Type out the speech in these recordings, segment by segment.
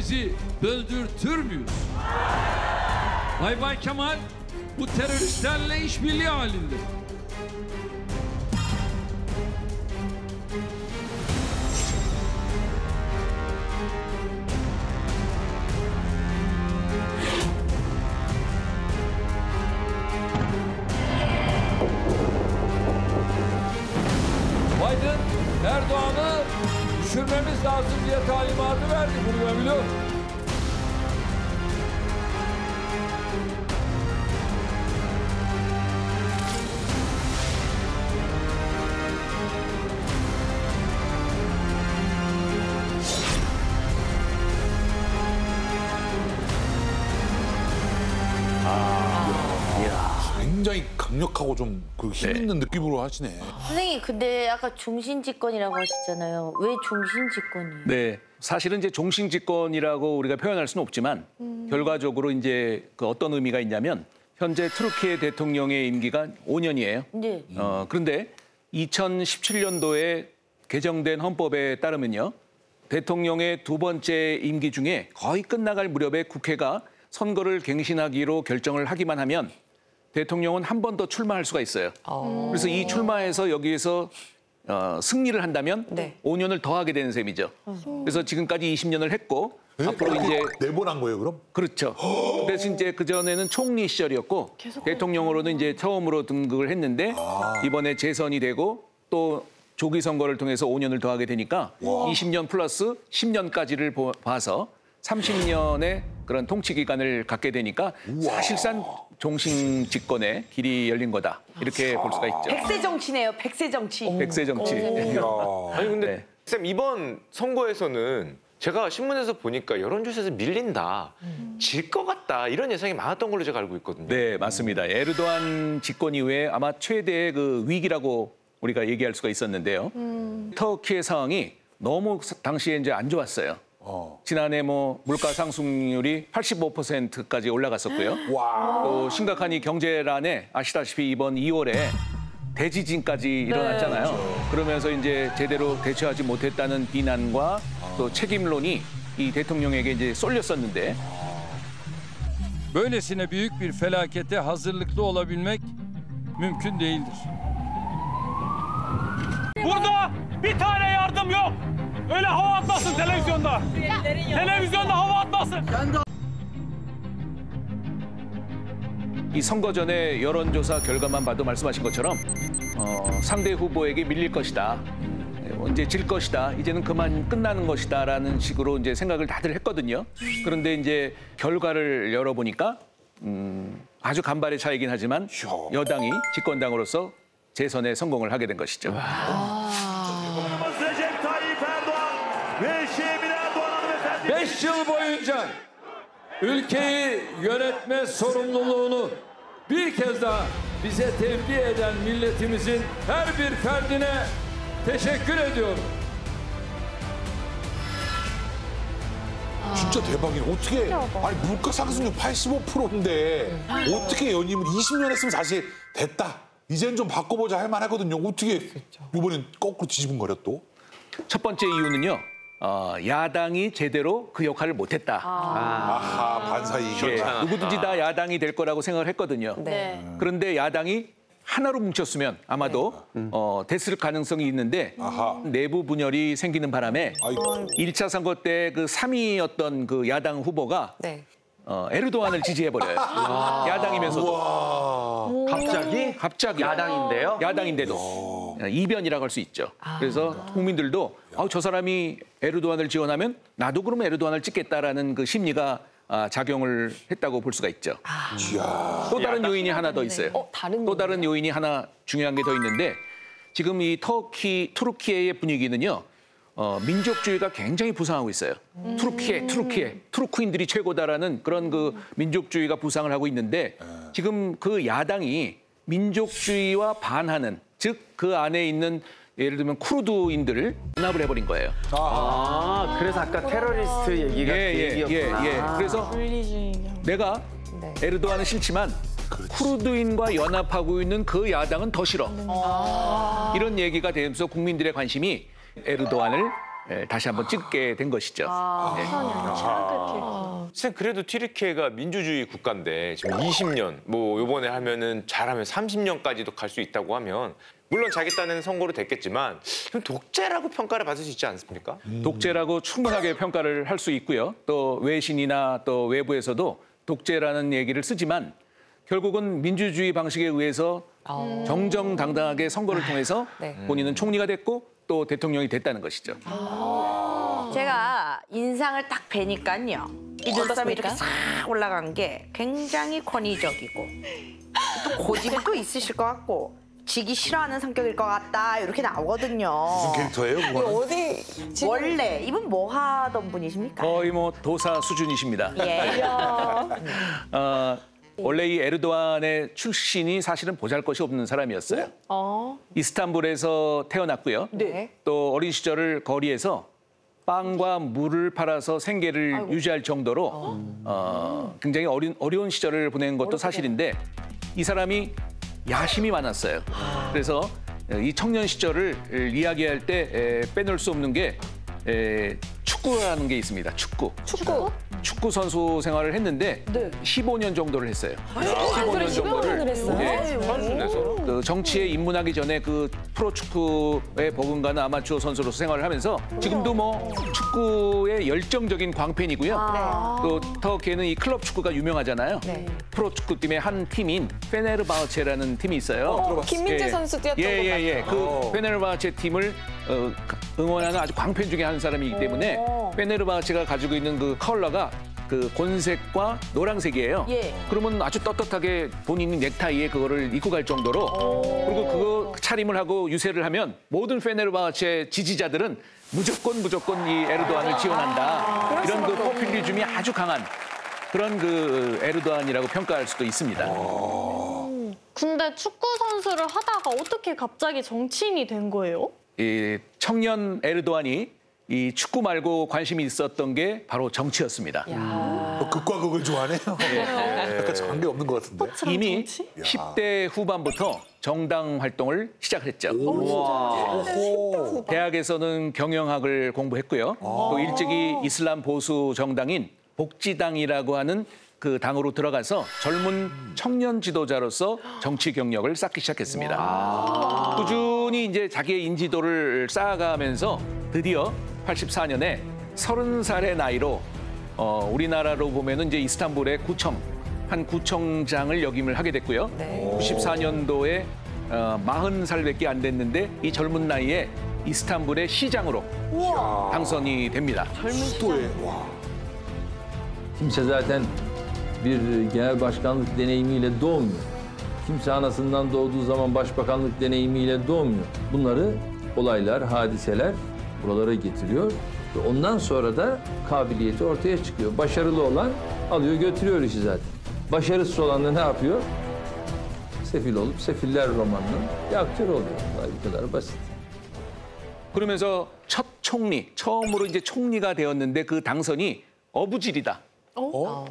birbirimizi öldürtür müyüz? Bay Kemal bu teröristlerle işbirliği halinde. Biden Erdoğan'ı düşürmemiz lazım diye talimatı verdi, bunu ben biliyorum. 굉장히 강력하고 좀 그 힘있는 느낌으로 하시네. 선생님, 근데 아까 종신집권이라고 하셨잖아요. 왜 종신집권이에요? 네, 사실은 이제 종신집권이라고 우리가 표현할 수는 없지만 결과적으로 이제 그 어떤 의미가 있냐면 현재 투르키예 대통령의 임기가 5년이에요. 네. 그런데 2017년도에 개정된 헌법에 따르면요, 대통령의 두 번째 임기 중에 거의 끝나갈 무렵에 국회가 선거를 갱신하기로 결정을 하기만 하면 대통령은 한 번 더 출마할 수가 있어요. 그래서 이 출마해서 여기에서 승리를 한다면 5년을 더 하게 되는 셈이죠. 그래서 지금까지 20년을 했고 앞으로 이제 4번 한 거예요, 그럼? 그렇죠. 그래서 이제 그전에는 총리 시절이었고 대통령으로는 이제 처음으로 등극을 했는데 이번에 재선이 되고 또 조기 선거를 통해서 5년을 더 하게 되니까 20년 플러스 10년까지를 봐서 30년의 그런 통치 기간을 갖게 되니까 사실상 종신집권의 길이 열린 거다. 이렇게 볼 수가 있죠. 백세 정치네요, 백세 정치. 백세 정치. 아니 근데 쌤 이번 선거에서는 제가 신문에서 보니까 여론조사에서 밀린다, 질 것 같다 이런 예상이 많았던 걸로 제가 알고 있거든요. 네, 맞습니다. 에르도안 집권 이후에 아마 최대의 그 위기라고 우리가 얘기할 수가 있었는데요. 터키의 상황이 너무 당시에 이제 안 좋았어요. 지난해 뭐 물가 상승률이 85%까지 올라갔었고요. 또 심각한 이 경제란에 아시다시피 이번 2월에 대지진까지 일어났잖아요. 그러면서 이제 제대로 대처하지 못했다는 비난과 또 책임론이 이 대통령에게 이제 쏠렸었는데 Böylesine büyük bir felakete hazırlıklı olabilmek mümkün değildir. Burada bir tane yardım yok. Öyle hava atmasın televizyonda. Televizyonda hava atmasın. 이 선거 전에 여론조사 결과만 봐도 말씀하신 것처럼 상대 후보에게 밀릴 것이다. 이제 질 것이다. 이제는 그만 끝나는 것이다라는 식으로 이제 생각을 다들 했거든요. 그런데 이제 결과를 열어보니까 아주 간발의 차이긴 하지만 여당이 집권당으로서 재선에 성공을 하게 된 것이죠. Recep Tayyip Erdoğan ve Şehmin Erdoğan hanımefendi. 5 yıl boyunca ülkeyi yönetme sorumluluğunu bir kez daha bize tevdi eden milletimizin her bir ferdine teşekkür ediyorum. 진짜 대박이네. 어떻게, 아니, 물가 상승률 85%인데 어떻게 연임을 20년 했으면 사실 됐다. 이제는 좀 바꿔보자 할 만하거든요. 어떻게 이번엔 거꾸로 뒤집은 거려 또? 첫 번째 이유는요. 야당이 제대로 그 역할을 못했다. 아하, 반사이익. 예, 누구든지 다 야당이 될 거라고 생각을 했거든요. 네. 그런데 야당이 하나로 뭉쳤으면 아마도 됐을 가능성이 있는데 내부 분열이 생기는 바람에 1차 선거 때 그 3위였던 그 야당 후보가 에르도안을 지지해버려요. 야당이면서도. 갑자기? 야당인데요? 야당인데도. 이변이라고 할 수 있죠. 그래서 국민들도 저 사람이 에르도안을 지원하면 나도 그럼 에르도안을 찍겠다라는 그 심리가 작용을 했다고 볼 수가 있죠. 또 다른 요인이 하나 더 있어요. 또 다른 요인이 하나 중요한 게 더 있는데 지금 이 투르키예의 분위기는요. 민족주의가 굉장히 부상하고 있어요. 투르크인들이 최고다라는 그런 그 민족주의가 부상을 하고 있는데 지금 그 야당이 민족주의와 반하는, 즉 그 안에 있는 예를 들면 쿠르드인들을 연합을 해버린 거예요. 그래서 아까 테러리스트 얘기가 그 얘기였구나. 그래서 내가 에르도안은 싫지만 쿠르드인과 연합하고 있는 그 야당은 더 싫어. 이런 얘기가 되면서 국민들의 관심이 에르도안을 다시 한번 찍게 된 것이죠. 네. 쌤 그래도 튀르키예가 민주주의 국가인데 지금 20년 뭐 이번에 하면은 잘하면 30년까지도 갈 수 있다고 하면 물론 자기 딴에는 선거로 됐겠지만 그럼 독재라고 평가를 받을 수 있지 않습니까? 독재라고 충분하게 평가를 할 수 있고요. 또 외신이나 또 외부에서도 독재라는 얘기를 쓰지만 결국은 민주주의 방식에 의해서 정정당당하게 선거를 통해서 본인은 총리가 됐고 또 대통령이 됐다는 것이죠. 제가 인상을 딱 뵈니까요. 이 눈썹이 이렇게 싹 올라간 게 굉장히 권위적이고 또 고집도 있으실 것 같고 지기 싫어하는 성격일 것 같다 이렇게 나오거든요. 무슨 캐릭터예요, 그거는? 어디 원래 이분 뭐 하던 분이십니까? 거의 뭐 도사 수준이십니다. 예. 원래 이 에르도안의 출신이 사실은 보잘것이 없는 사람이었어요. 이스탄불에서 태어났고요. 네. 또 어린 시절을 거리에서 빵과 물을 팔아서 생계를 유지할 정도로 굉장히 어려운 시절을 보낸 것도 사실인데 이 사람이 야심이 많았어요. 그래서 이 청년 시절을 이야기할 때 빼놓을 수 없는 게 축구라는 게 있습니다. 축구 선수 생활을 했는데 15년 정도를 했어요. 15년 정도를 했어요? 선수내서 그 정치에 입문하기 전에 그 프로축구에 버금가는 아마추어 선수로서 생활을 하면서 지금도 뭐 축구의 열정적인 광팬이고요. 또 터키에는 이 클럽 축구가 유명하잖아요. 프로축구팀의 한 팀인 페네르바흐체라는 팀이 있어요. 김민재 선수 뛰었던 것 예. 그 페네르바흐체 팀을 응원하는 아주 광팬 중에 한 사람이기 때문에 페네르바흐체가 가지고 있는 그 컬러가 그 곤색과 노란색이에요. 그러면 아주 떳떳하게 본인이 넥타이에 그거를 입고 갈 정도로 그리고 그거 차림을 하고 유세를 하면 모든 페네르바흐체 지지자들은 무조건 이 에르도안을 지원한다. 이런 그 포퓰리즘이 아주 강한 그런 그 에르도안이라고 평가할 수도 있습니다. 근데 축구 선수를 하다가 어떻게 갑자기 정치인이 된 거예요? 이 청년 에르도안이 이 축구 말고 관심이 있었던 게 바로 정치였습니다. 극과 극을 좋아하네요. 약간 관계 없는 것 같은데. 이미 10대 후반부터 정당 활동을 시작했죠. 대학에서는 경영학을 공부했고요. 또 일찍이 이슬람 보수 정당인 복지당이라고 하는 그 당으로 들어가서 젊은 청년 지도자로서 정치 경력을 쌓기 시작했습니다. 꾸준히 이제 자기의 인지도를 쌓아가면서 드디어 84년에 30살의 나이로 우리나라로 보면은 이제 이스탄불의 한 구청장을 역임을 하게 됐고요. 94년도에 40살밖에 안 됐는데 이 젊은 나이에 이스탄불의 시장으로 당선이 됩니다. 수도에. Kimse zaten bir genel başkanlık deneyimiyle doğmuyor. Kimse anasından doğduğu zaman başbakanlık deneyimiyle doğmuyor. Bunları olaylar, hadiseler buralara getiriyor ve ondan sonra da kabiliyeti ortaya çıkıyor. Başarılı olan alıyor götürüyor işi zaten. Başarısız olan da ne yapıyor? Sefil olup Sefiller romanının bir aktör oluyor. Bu kadar basit. 그러면서 첫 총리, 처음으로 이제 총리가 되었는데 그 당선이 어부질이다.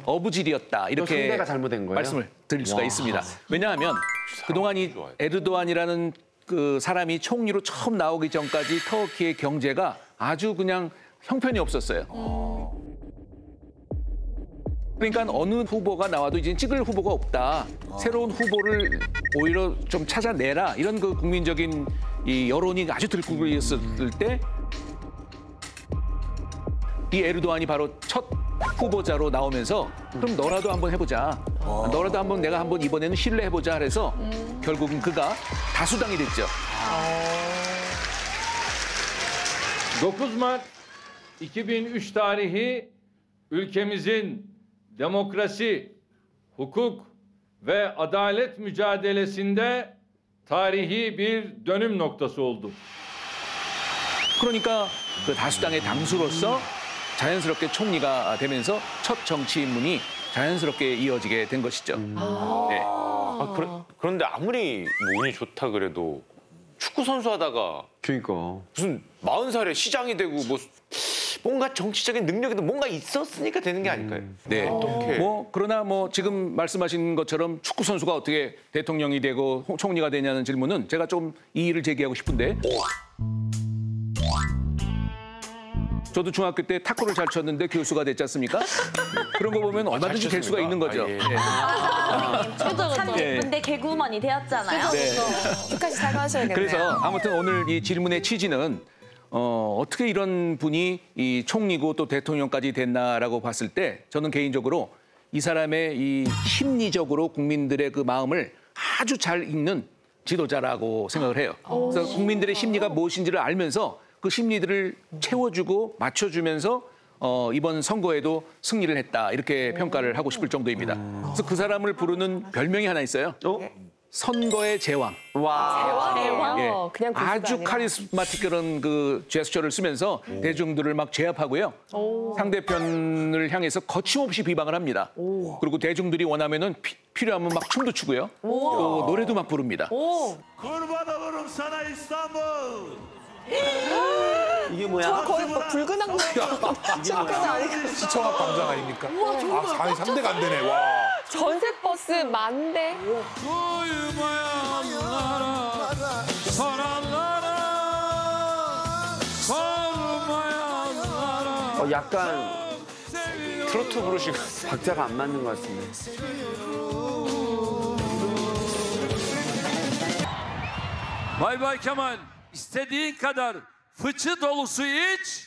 어부질이었다. 이렇게 상대가 잘못된 거예요? 말씀을 드릴 수가 있습니다. 왜냐하면 그동안 이 에르도안이라는 그 사람이 총리로 처음 나오기 전까지 터키의 경제가 아주 그냥 형편이 없었어요. 그러니까 어느 후보가 나와도 이제 찍을 후보가 없다. 새로운 후보를 오히려 좀 찾아내라. 이런 그 국민적인 이 여론이 아주 들끓고 있었을 때 이 에르도안이 바로 첫 후보자로 나오면서 그럼 너라도 한번 해보자. 너라도 한번 내가 한번 이번에는 신뢰해보자. 그래서 결국은 그가 다수당이 됐죠. 9 Mart 2003 tarihi ülkemizin demokrasi, hukuk ve adalet mücadelesinde tarihi bir dönüm noktası oldu. 그러니까 그 다수당의 당수로서 자연스럽게 총리가 되면서 첫 정치 입문이 자연스럽게 이어지게 된 것이죠. 네. 그런데 아무리 뭐 운이 좋다 그래도 축구 선수 하다가 그러니까 무슨 40살에 시장이 되고 뭐 뭔가 정치적인 능력에도 뭔가 있었으니까 되는 게 아닐까요? 네. 어떻게? 뭐 그러나 뭐 지금 말씀하신 것처럼 축구 선수가 어떻게 대통령이 되고 총리가 되냐는 질문은 제가 좀 이의를 제기하고 싶은데 저도 중학교 때 탁구를 잘 쳤는데 교수가 됐지 않습니까? 그런 거 보면 얼마든지 될 수가 있는 거죠. 예. 참 예쁜데 개그우먼이 되었잖아요. 네. 끝까지 사과하셔야겠네요. 그래서 아무튼 오늘 이 질문의 취지는 어떻게 이런 분이 이 총리고 또 대통령까지 됐나라고 봤을 때 저는 개인적으로 이 사람의 이 심리적으로 국민들의 그 마음을 아주 잘 읽는 지도자라고 생각을 해요. 그래서 국민들의 심리가 무엇인지를 알면서 그 심리들을 채워주고 맞춰주면서 이번 선거에도 승리를 했다 이렇게 평가를 하고 싶을 정도입니다. 그래서 그 사람을 부르는 별명이 하나 있어요. 선거의 제왕. 제왕이에요. 예. 그냥 고수가 아주 아니라. 카리스마틱한 그 제스처를 쓰면서 대중들을 막 제압하고요. 상대편을 향해서 거침없이 비방을 합니다. 그리고 대중들이 원하면은 필요하면 막 춤도 추고요. 또 노래도 막 부릅니다. 이게 뭐야? 저 거의 막 붉은 악마. 시청학 광장 아닙니까? 아, 상대가 안 되네. 와. 전세버스 만대. 약간 트로트 부르시고. 박자가 안 맞는 것 같은데. Bay Bay Kemal, istediğin kadar fıçı dolusu iç.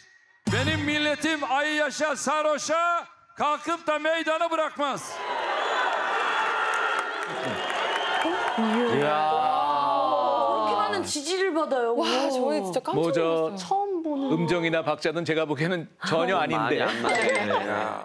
Benim milletim ayı yaşa sarhoşa kalkıp da meydanı bırakmaz. 그렇게 많은 지지를 받아요. 와, 저희 진짜 깜짝 뭐 놀랐어요. 처음 보는. 음정이나 박자는 제가 보기에는 전혀 아닌데. 많이 안 맞네.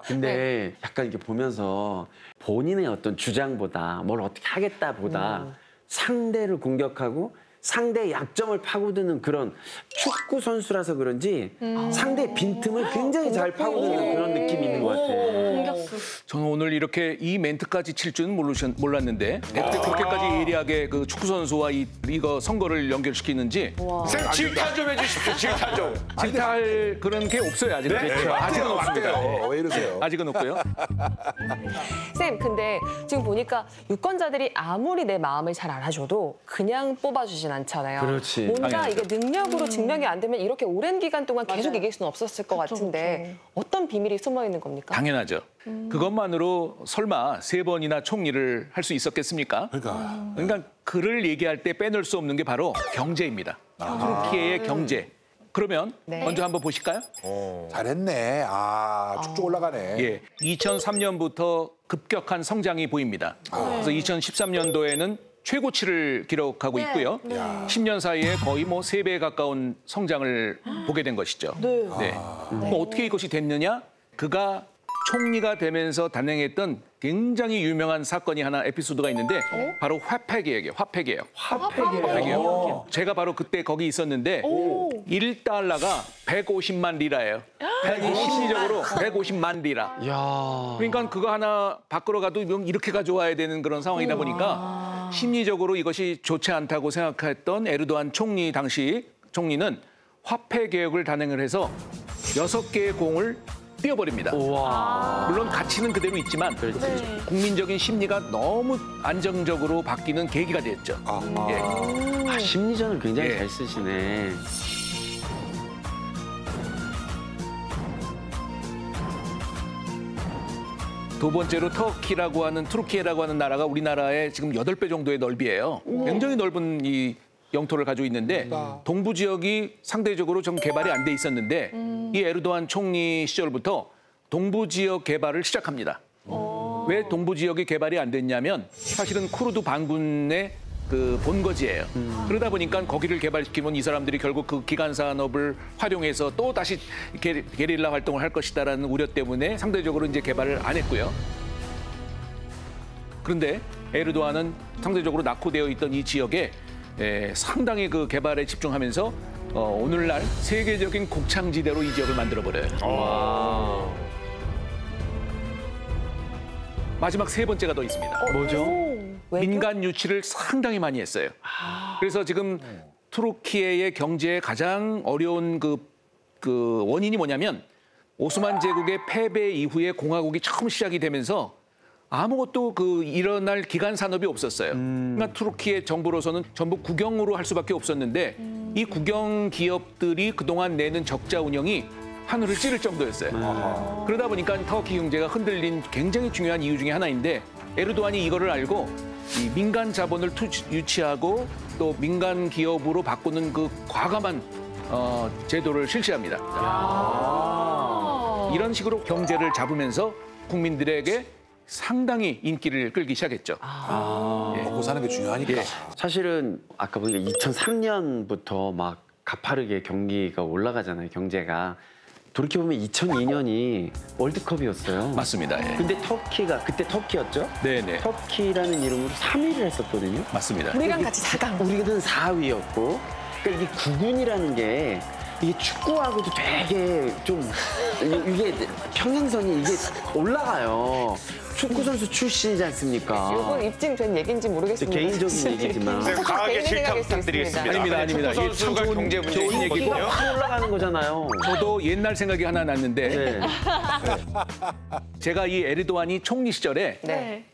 근데 약간 이렇게 보면서 본인의 어떤 주장보다 뭘 어떻게 하겠다보다 상대를 공격하고 상대의 약점을 파고드는 그런 축구 선수라서 그런지 상대의 빈틈을 굉장히 잘 파고드는 그런 느낌이 있는 것 같아요. 저는 오늘 이렇게 이 멘트까지 칠 줄은 몰랐는데 어떻게 그렇게까지 예리하게 그 축구 선수와 이거 선거를 연결시키는지 쌤 질타 좀 해주십시오. 질타 좀. 질타할 그런 게 없어요 아직은. 아직은 없습니다. 네. 왜 이러세요? 아직은 없고요. 쌤, 근데 지금 보니까 유권자들이 아무리 내 마음을 잘 알아줘도 그냥 뽑아주진 않잖아요. 그렇지. 뭔가 당연하죠. 이게 능력으로 증명이 안 되면 이렇게 오랜 기간 동안 계속 이길 수는 없었을 것 같은데 어떤 비밀이 숨어 있는 겁니까? 당연하죠. 그것만으로 설마 3번이나 총리를 할 수 있었겠습니까? 그러니까 그를 얘기할 때 빼놓을 수 없는 게 바로 경제입니다. 터키의 경제. 그러면 먼저 한번 보실까요? 잘했네. 아, 쭉쭉 올라가네. 예, 2003년부터 급격한 성장이 보입니다. 그래서 2013년도에는 최고치를 기록하고 있고요. 10년 사이에 거의 뭐 3배에 가까운 성장을 보게 된 것이죠. 네. 뭐 어떻게 이것이 됐느냐? 그가 총리가 되면서 단행했던 굉장히 유명한 사건이 하나 에피소드가 있는데 바로 화폐 개혁이에요. 화폐 개혁. 제가 바로 그때 거기 있었는데 1달러가 150만 리라예요. 아니, 심리적으로 150만 리라. 그러니까 그거 하나 바꾸러 가도 이렇게 가져와야 되는 그런 상황이다 보니까 심리적으로 이것이 좋지 않다고 생각했던 에르도안 총리 당시 총리는 화폐 개혁을 단행을 해서 6개의 공을 띄워버립니다. 물론 가치는 그대로 있지만 국민적인 심리가 너무 안정적으로 바뀌는 계기가 됐죠. 예. 심리전을 굉장히 잘 쓰시네. 두 번째로 터키라고 하는 투르키예라고 하는 나라가 우리나라의 지금 8배 정도의 넓이에요. 굉장히 넓은 이 영토를 가지고 있는데 동부 지역이 상대적으로 좀 개발이 안 돼 있었는데 이 에르도안 총리 시절부터 동부 지역 개발을 시작합니다. 왜 동부 지역이 개발이 안 됐냐면 사실은 쿠르드 반군의 그 본거지예요. 그러다 보니까 거기를 개발시키면 이 사람들이 결국 그 기간 산업을 활용해서 또 다시 게릴라 활동을 할 것이다라는 우려 때문에 상대적으로 이제 개발을 안 했고요. 그런데 에르도안은 상대적으로 낙후되어 있던 이 지역에 상당히 그 개발에 집중하면서 오늘날 세계적인 곡창지대로 이 지역을 만들어버려요. 마지막 3번째가 더 있습니다. 뭐죠? 민간 유치를 상당히 많이 했어요. 그래서 지금 투르키예의 경제에 가장 어려운 그 원인이 뭐냐면 오스만 제국의 패배 이후에 공화국이 처음 시작이 되면서 아무것도 일어날 기간 산업이 없었어요. 그러니까 투르키의 정부로서는 전부 국영으로 할 수밖에 없었는데 이 국영 기업들이 그동안 내는 적자 운영이 하늘을 찌를 정도였어요. 그러다 보니까 터키 경제가 흔들린 굉장히 중요한 이유 중에 하나인데 에르도안이 이거를 알고 이 민간 자본을 유치하고 또 민간 기업으로 바꾸는 그 과감한 제도를 실시합니다. 이런 식으로 경제를 잡으면서 국민들에게 상당히 인기를 끌기 시작했죠. 먹고 사는 게 중요하니까. 사실은 아까 보니까 2003년부터 막 가파르게 경기가 올라가잖아요, 경제가. 돌이켜보면 2002년이 월드컵이었어요. 맞습니다. 예. 근데 터키가, 그때 터키였죠? 네네. 터키라는 이름으로 3위를 했었거든요. 맞습니다. 우리랑 같이 4강. 우리는 4위였고. 그러니까 이게 9군이라는 게 이게 축구하고도 되게 좀 이게 평행선이 이게 올라가요. 축구 선수 출신이지 않습니까? 이건 입증된 얘기인지 모르겠습니다. 개인적인 얘기지만. 강하게 개인의 질타 생각일 수 부탁드리겠습니다. 아닙니다. 축구 선수가 참 경제 문제 좋은 얘기고. 확 올라가는 거잖아요. 저도 옛날 생각이 하나 났는데 네. 제가 이 에르도안이 총리 시절에 네.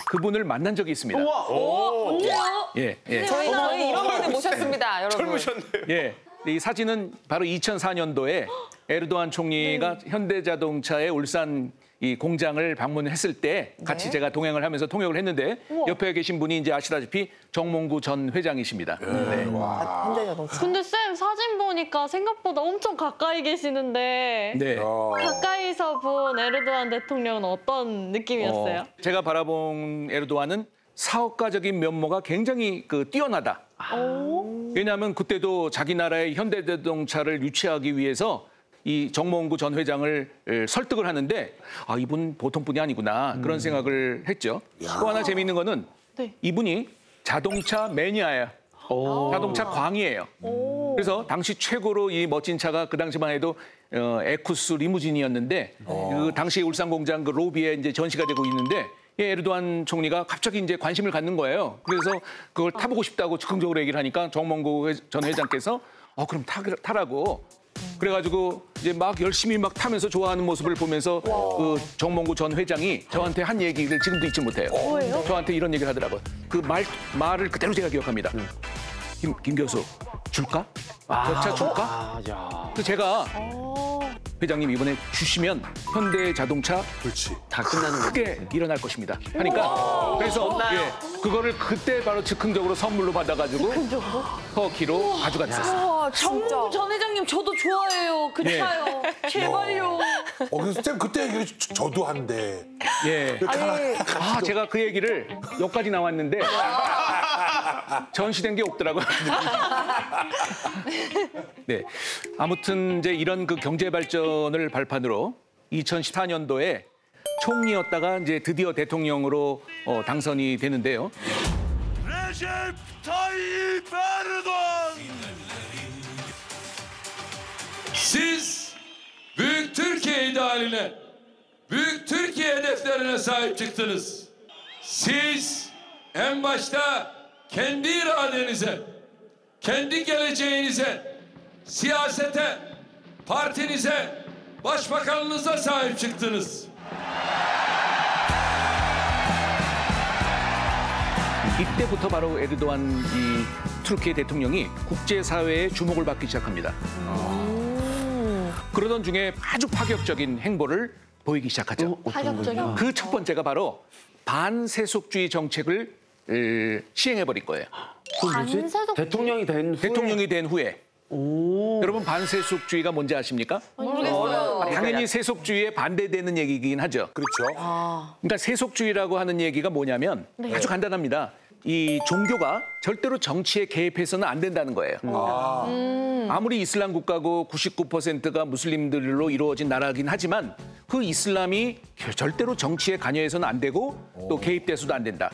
그분을 만난 적이 있습니다. 언제요? 예, 예. 저희 이런 분을 모셨습니다, 여러분. 젊으셨네요. 예. 이 사진은 바로 2004년도에 에르도안 총리가 현대자동차의 울산 이 공장을 방문했을 때 같이 제가 동행을 하면서 통역을 했는데 옆에 계신 분이 이제 아시다시피 정몽구 전 회장이십니다. 네. 현대자동차. 근데 쌤 사진 보니까 생각보다 엄청 가까이 계시는데 네. 가까이서 본 에르도안 대통령은 어떤 느낌이었어요? 제가 바라본 에르도안은 사업가적인 면모가 굉장히 뛰어나다. 왜냐하면 그때도 자기 나라의 현대자동차를 유치하기 위해서 이 정몽구 전 회장을 설득을 하는데 아 이분 보통 분이 아니구나 그런 생각을 했죠. 또 하나 재미있는 거는 이분이 자동차 매니아예요. 자동차 광이에요. 그래서 당시 최고로 이 멋진 차가 그 당시만 해도 에쿠스 리무진이었는데 그 당시 울산 공장 그 로비에 이제 전시가 되고 있는데 에르도안 총리가 갑자기 이제 관심을 갖는 거예요. 그래서 그걸 타보고 싶다고 적극적으로 얘기를 하니까 정몽구 전 회장께서 그럼 타라고. 그래가지고 이제 막 열심히 막 타면서 좋아하는 모습을 보면서 그 정몽구 전 회장이 저한테 한 얘기를 지금도 잊지 못해요. 뭐예요? 저한테 이런 얘기를 하더라고요. 그 말을 그대로 제가 기억합니다. 김 교수 줄까? 차 줄까? 그래서 제가 회장님 이번에 주시면 현대자동차 다 끝나는 거. 크게 일어날 것입니다. 하니까 그래서 그거를 그때 바로 즉흥적으로 선물로 받아가지고 터키로 가져갔었어요. 정몽구 전 회장님 저도 좋아해요. 그 네. 차요. 제발요. 그래서 쌤 그때 얘기 저도 한데. 예. 제가 그 얘기를 여기까지 나왔는데 전시된 게 없더라고요. 네. 아무튼 이제 이런 그 경제 발전을 발판으로 2014년도에 총리였다가 이제 드디어 대통령으로 당선이 되는데요. Recep Tayyip Erdoğan. Siz Büyük Türkiye idealine, Büyük Türkiye hedeflerine sahip çıktınız. Siz en başta kendi iradenize, kendi geleceğinize, siyasete, partinize, başbakanınıza sahip çıktınız. 이때부터 바로 에르도안 이 투르키예 대통령이 국제사회의 주목을 받기 시작합니다. 그러던 중에 아주 파격적인 행보를 보이기 시작하죠. 파격적인? 그 첫 번째가 바로 반세속주의 정책을 시행해버릴 거예요. 반세속 대통령이 된 후에. 여러분 반세속주의가 뭔지 아십니까? 모르겠어요. 당연히 세속주의에 반대되는 얘기이긴 하죠. 그렇죠. 그러니까 세속주의라고 하는 얘기가 뭐냐면 아주 간단합니다. 이 종교가 절대로 정치에 개입해서는 안 된다는 거예요. 아무리 이슬람 국가고 99%가 무슬림들로 이루어진 나라긴 하지만 그 이슬람이 절대로 정치에 관여해서는 안 되고 또 개입돼서도 안 된다.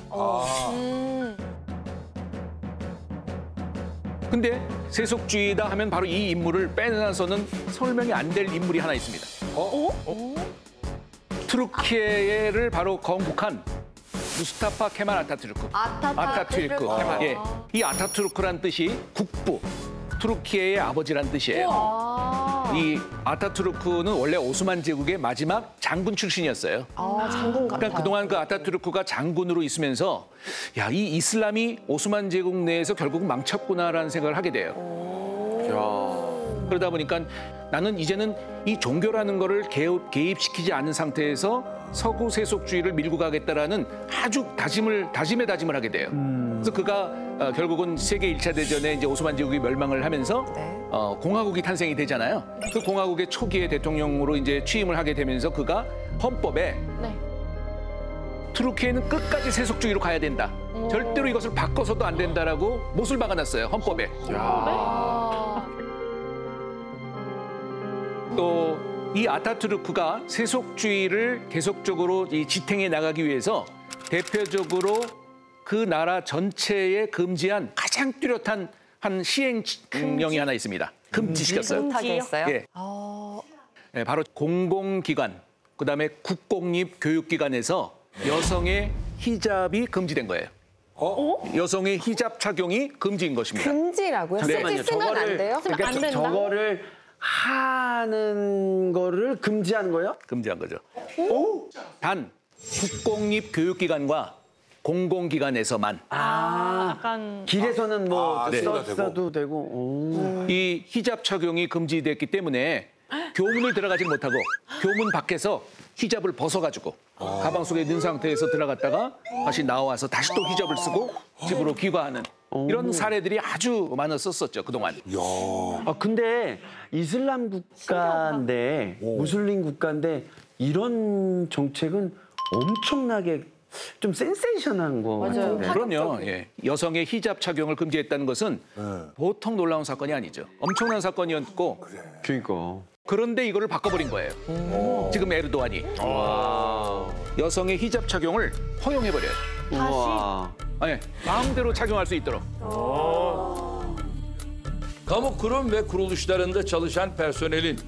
근데 세속주의다 하면 바로 이 인물을 빼놔서는 설명이 안 될 인물이 하나 있습니다. 투르키예를 바로 건국한 무스타파 케말 아타투르크. 아타투르크. 예, 이 아타투르크란 뜻이 국부, 투르키예의 아버지란 뜻이에요. 이 아타투르크는 원래 오스만 제국의 마지막 장군 출신이었어요. 장군 같아요. 그러니까 그동안 그 아타투르크가 장군으로 있으면서 야, 이 이슬람이 오스만 제국 내에서 결국은 망쳤구나라는 생각을 하게 돼요. 그러다 보니까 나는 이제는 이 종교라는 거를 개입시키지 않은 상태에서 서구 세속주의를 밀고 가겠다라는 아주 다짐에 다짐을 하게 돼요. 그래서 그가 결국은 세계 1차 대전에 이제 오스만 제국이 멸망을 하면서 공화국이 탄생이 되잖아요. 그 공화국의 초기의 대통령으로 이제 취임을 하게 되면서 그가 헌법에 투르키예는 끝까지 세속주의로 가야 된다. 절대로 이것을 바꿔서도 안 된다라고 못을 박아놨어요, 헌법에. 또 이 아타투르크가 세속주의를 계속적으로 이 지탱해 나가기 위해서 대표적으로 그 나라 전체에 금지한 가장 뚜렷한 한 시행령이 하나 있습니다. 금지시켰어요. 못하게 했어요? 예. 네, 바로 공공기관, 그다음에 국공립 교육기관에서 여성의 히잡이 금지된 거예요. 여성의 히잡 착용이 금지인 것입니다. 금지라고요? 잠깐만요. 쓰면 안 돼요? 그러니까 안 된다? 저거를 하는 거를 금지하는 거예요? 금지한 거죠. 단 국공립 교육기관과 공공기관에서만 약간 길에서는 뭐 네. 써도 되고. 이 히잡 착용이 금지됐기 때문에 교문을 들어가지 못하고 교문 밖에서 히잡을 벗어가지고 가방 속에 넣은 상태에서 들어갔다가 다시 나와서 다시 또 히잡을 쓰고 집으로 귀가하는 이런 사례들이 아주 많았었죠, 그동안. 근데 이슬람 국가인데 무슬림 국가인데 이런 정책은 엄청나게 좀 센세이션한 거 같은데. 그럼요. 예. 여성의 히잡 착용을 금지했다는 것은 보통 놀라운 사건이 아니죠. 엄청난 사건이었고 그러니까. 그런데 이거를 바꿔버린 거예요. 지금 에르도안이. 여성의 히잡 착용을 허용해버려요. 우와. 네, 마음대로 착용할 수 있도록. Kamu kurum ve kuruluşlarında çalışan personelin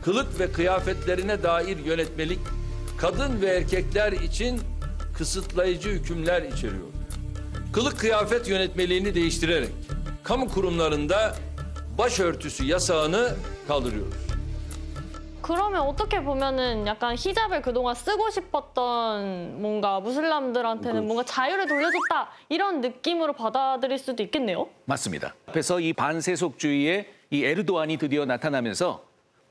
kılık ve kıyafetlerine dair yönetmelik kadın ve erkekler için kısıtlayıcı hükümler içeriyor. Kılık kıyafet yönetmeliğini değiştirerek kamu kurumlarında başörtüsü yasağını kaldırıyoruz. 그러면 어떻게 보면은 약간 히잡을 그동안 쓰고 싶었던 뭔가 무슬람들한테는 뭔가 자유를 돌려줬다 이런 느낌으로 받아들일 수도 있겠네요. 맞습니다. 그래서 이 반세속주의의 이 에르도안이 드디어 나타나면서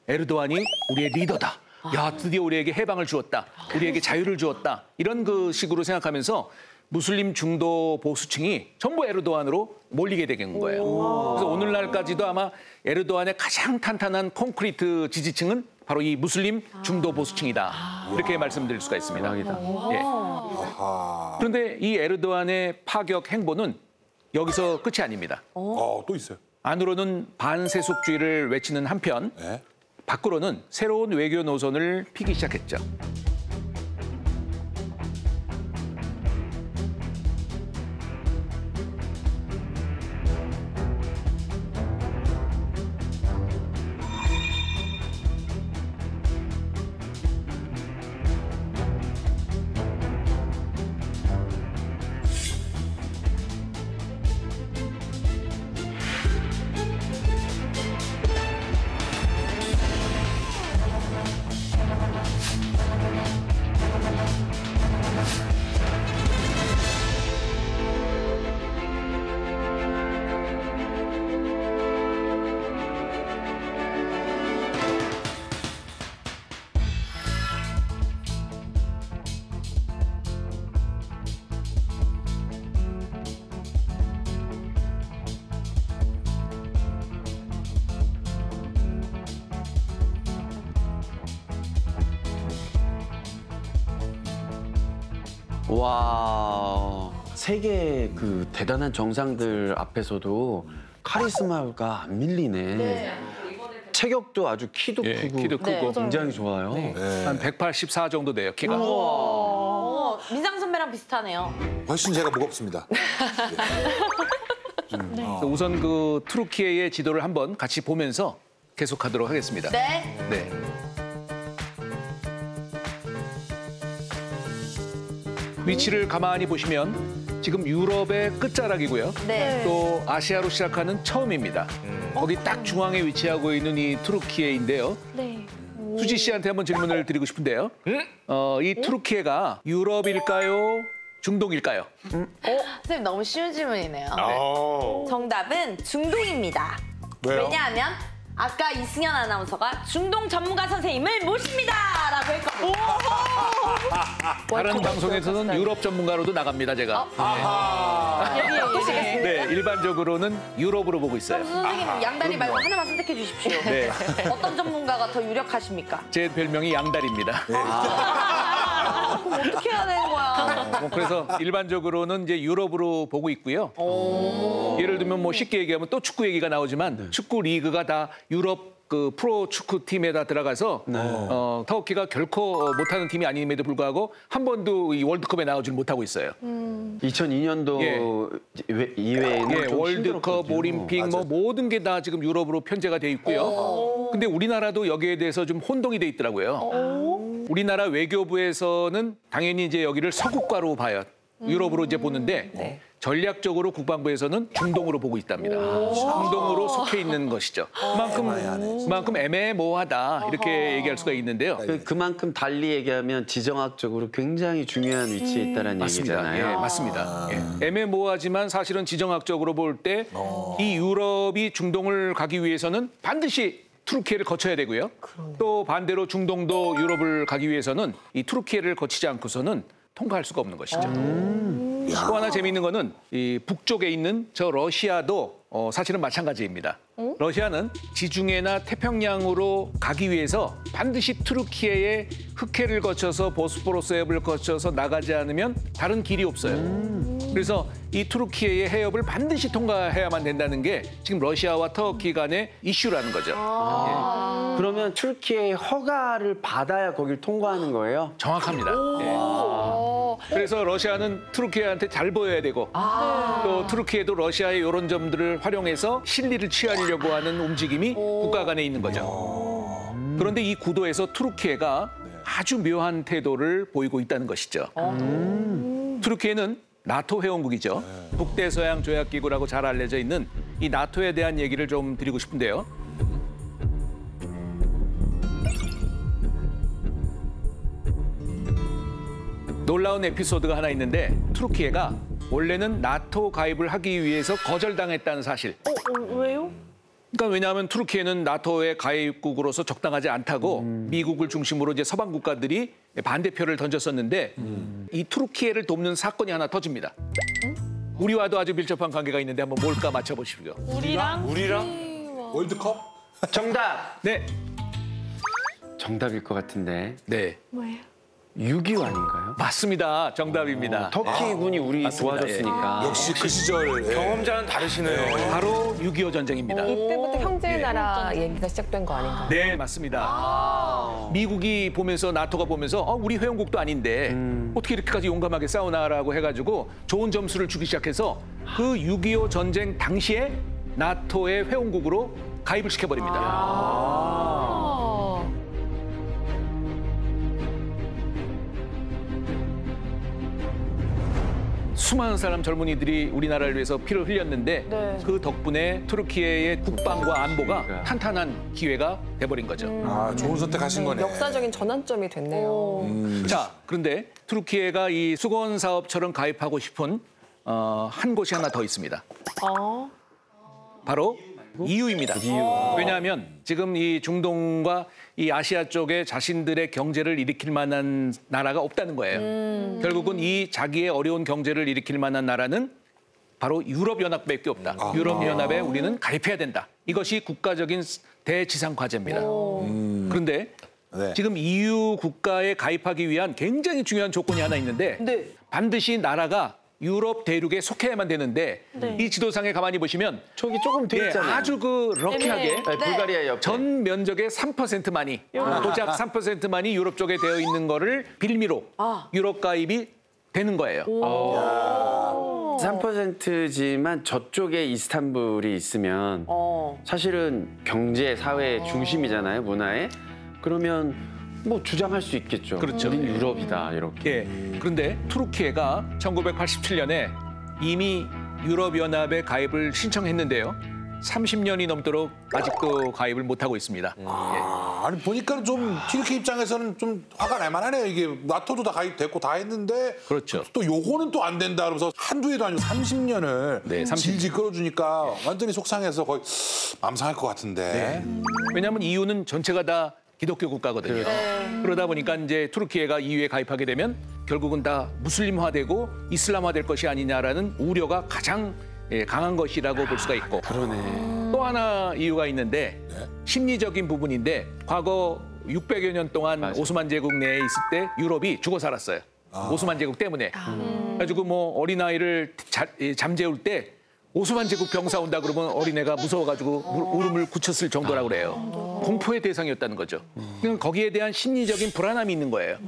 에르도안이 우리의 리더다. 야, 드디어 우리에게 해방을 주었다. 우리에게 자유를 주었다. 이런 그 식으로 생각하면서 무슬림 중도 보수층이 전부 에르도안으로 몰리게 된 거예요. 그래서 오늘날까지도 아마 에르도안의 가장 탄탄한 콘크리트 지지층은 바로 이 무슬림 중도 보수층이다. 이렇게 말씀드릴 수가 있습니다. 예. 그런데 이 에르도안의 파격 행보는 여기서 끝이 아닙니다. 또 있어요. 안으로는 반세속주의를 외치는 한편 밖으로는 새로운 외교 노선을 피기 시작했죠. 와, 세계 그 대단한 정상들 앞에서도 카리스마가 안 밀리네. 체격도 아주 키도 예, 크고, 키도 크고. 굉장히 좋아요. 한 184 정도 돼요, 키가. 민상 선배랑 비슷하네요. 훨씬 제가 무겁습니다. 우선 그 투르키예의 지도를 한번 같이 보면서 계속하도록 하겠습니다. 네. 네. 위치를 가만히 보시면 지금 유럽의 끝자락이고요. 네. 또 아시아로 시작하는 처음입니다. 거기 딱 중앙에 위치하고 있는 이 투르키예인데요. 네. 수지 씨한테 한번 질문을 드리고 싶은데요. 이 투르키예가 유럽일까요? 중동일까요? 선생님 너무 쉬운 질문이네요. 아. 정답은 중동입니다. 왜요? 왜냐하면 아까 이승현 아나운서가 중동 전문가 선생님을 모십니다라고 했거든요. 다른 방송에서는 유럽 전문가로도 나갑니다, 제가. 네, 일반적으로는 유럽으로 보고 있어요. 선생님 양다리 말고 하나만 선택해 주십시오. 네. 어떤 전문가가 더 유력하십니까? 제 별명이 양다리입니다. 그럼 어떻게 해야 되는 거야? 그래서 일반적으로는 이제 유럽으로 보고 있고요. 예를 들면 뭐 쉽게 얘기하면 또 축구 얘기가 나오지만 축구 리그가 다 유럽 그 프로 축구 팀에다 들어가서 터키가 결코 못하는 팀이 아님에도 불구하고 한 번도 이 월드컵에 나오질 못하고 있어요. 2002년도 이외에는 좀 월드컵, 힘들었거든요. 올림픽 뭐 모든 게 다 지금 유럽으로 편제가 돼 있고요. 근데 우리나라도 여기에 대해서 좀 혼동이 돼 있더라고요. 우리나라 외교부에서는 당연히 이제 여기를 서국가로 봐요. 유럽으로 이제 보는데 전략적으로 국방부에서는 중동으로 보고 있답니다. 중동으로 속해 있는 것이죠. 그만큼 애매모호하다 이렇게 얘기할 수가 있는데요. 그만큼 달리 얘기하면 지정학적으로 굉장히 중요한 위치에 있다는 얘기잖아요. 예, 맞습니다. 예. 애매모호하지만 사실은 지정학적으로 볼 때 이 유럽이 중동을 가기 위해서는 반드시 투르키예를 거쳐야 되고요. 또 반대로 중동도 유럽을 가기 위해서는 이 투르키예를 거치지 않고서는 통과할 수가 없는 것이죠. 또 하나 재미있는 거는 이 북쪽에 있는 저 러시아도 사실은 마찬가지입니다. 러시아는 지중해나 태평양으로 가기 위해서 반드시 투르키예의 흑해를 거쳐서 보스포러스 해협을 거쳐서 나가지 않으면 다른 길이 없어요. 그래서 이 투르키예의 해협을 반드시 통과해야만 된다는 게 지금 러시아와 터키 간의 이슈라는 거죠. 그러면 투르키의 허가를 받아야 거길 통과하는 거예요? 정확합니다. 그래서 러시아는 투르키예한테 잘 보여야 되고 또 투르키예도 러시아의 이런 점들을 활용해서 실리를 취하려고 하는 움직임이 국가 간에 있는 거죠. 그런데 이 구도에서 투르키예가 아주 묘한 태도를 보이고 있다는 것이죠. 투르키예는 나토 회원국이죠. 북대서양 조약기구라고 잘 알려져 있는 이 나토에 대한 얘기를 좀 드리고 싶은데요. 놀라운 에피소드가 하나 있는데 투르키예가 원래는 나토 가입을 하기 위해서 거절당했다는 사실. 왜요? 그러니까 왜냐하면 투르키예는 나토의 가입국으로서 적당하지 않다고 미국을 중심으로 이제 서방 국가들이 반대표를 던졌었는데 이 투르키예를 돕는 사건이 하나 터집니다. 우리와도 아주 밀접한 관계가 있는데 한번 뭘까 맞춰보시고요. 우리랑? 월드컵? 정답! 네. 정답일 것 같은데. 네. 뭐예요? 6.25 아닌가요? 맞습니다. 정답입니다. 터키군이 우리 맞습니다. 도와줬으니까. 역시 그 시절 경험자는 다르시네요. 바로 6.25 전쟁입니다. 이때부터 형제의 나라 얘기가 시작된 거 아닌가요? 네, 맞습니다. 미국이 보면서 나토가 보면서 우리 회원국도 아닌데 어떻게 이렇게까지 용감하게 싸우나라고 해가지고 좋은 점수를 주기 시작해서 그 6.25 전쟁 당시에 나토의 회원국으로 가입을 시켜버립니다. 수많은 사람 젊은이들이 우리나라를 위해서 피를 흘렸는데 그 덕분에 투르키예의 국방과 안보가 탄탄한 기회가 돼버린 거죠. 아, 좋은 선택하신 거네. 역사적인 전환점이 됐네요. 자, 그런데 투르키예가 이 수건 사업처럼 가입하고 싶은 한 곳이 하나 더 있습니다. 바로 EU입니다. 왜냐하면 지금 이 중동과 이 아시아 쪽에 자신들의 경제를 일으킬 만한 나라가 없다는 거예요. 결국은 이 자기의 어려운 경제를 일으킬 만한 나라는 바로 유럽연합밖에 없다. 유럽연합에 우리는 가입해야 된다. 이것이 국가적인 대지상 과제입니다. 그런데 지금 EU 국가에 가입하기 위한 굉장히 중요한 조건이 하나 있는데 반드시 나라가 유럽 대륙에 속해야만 되는데 이 지도상에 가만히 보시면 저기 조금 돼 있잖아요. 아주 그 럭키하게 불가리아 옆에. 전 면적의 3%만이 고작 3%만이 유럽 쪽에 되어 있는 거를 빌미로 유럽 가입이 되는 거예요. 3%지만 저쪽에 이스탄불이 있으면 사실은 경제, 사회의 중심이잖아요, 문화의. 그러면 뭐 주장할 수 있겠죠. 그렇죠. 우린 유럽이다, 이렇게. 그런데 투르키예가 1987년에 이미 유럽연합에 가입을 신청했는데요. 30년이 넘도록 아직도 가입을 못하고 있습니다. 아니 보니까 좀 튀르키예 입장에서는 좀 화가 날 만하네요. 이게 나토도 다 가입됐고 다 했는데 그렇죠. 또 요거는 또 안 된다 그러면서 한두 해도 아니고 30년을 네, 30년. 질질 끌어주니까 완전히 속상해서 거의 맘 상할 것 같은데. 왜냐하면 EU는 전체가 다 기독교 국가거든요. 그러다 보니까 이제 투르키예가 EU에 가입하게 되면 결국은 다 무슬림화되고 이슬람화될 것이 아니냐라는 우려가 가장 강한 것이라고 볼 수가 있고. 그러네. 또 하나 이유가 있는데 심리적인 부분인데 과거 600여 년 동안 오스만 제국 내에 있을 때 유럽이 죽어 살았어요. 오스만 제국 때문에. 그래가지고 뭐 어린아이를 잠재울 때 오스만 제국 병사 온다 그러면 어린애가 무서워가지고 울음을 굳혔을 정도라고 그래요. 공포의 대상이었다는 거죠. 그러니까 거기에 대한 심리적인 불안함이 있는 거예요.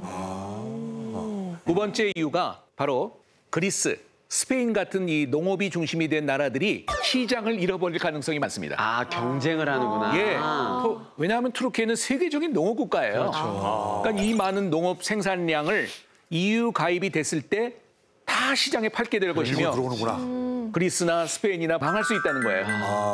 두 번째 이유가 바로 그리스, 스페인 같은 이 농업이 중심이 된 나라들이 시장을 잃어버릴 가능성이 많습니다. 아, 경쟁을 하는구나. 예. 왜냐하면 투르키예는 세계적인 농업 국가예요. 그러니까 이 많은 농업 생산량을 EU 가입이 됐을 때 다 시장에 팔게 될 것이며 들어오는구나. 그리스나 스페인이나 망할 수 있다는 거예요.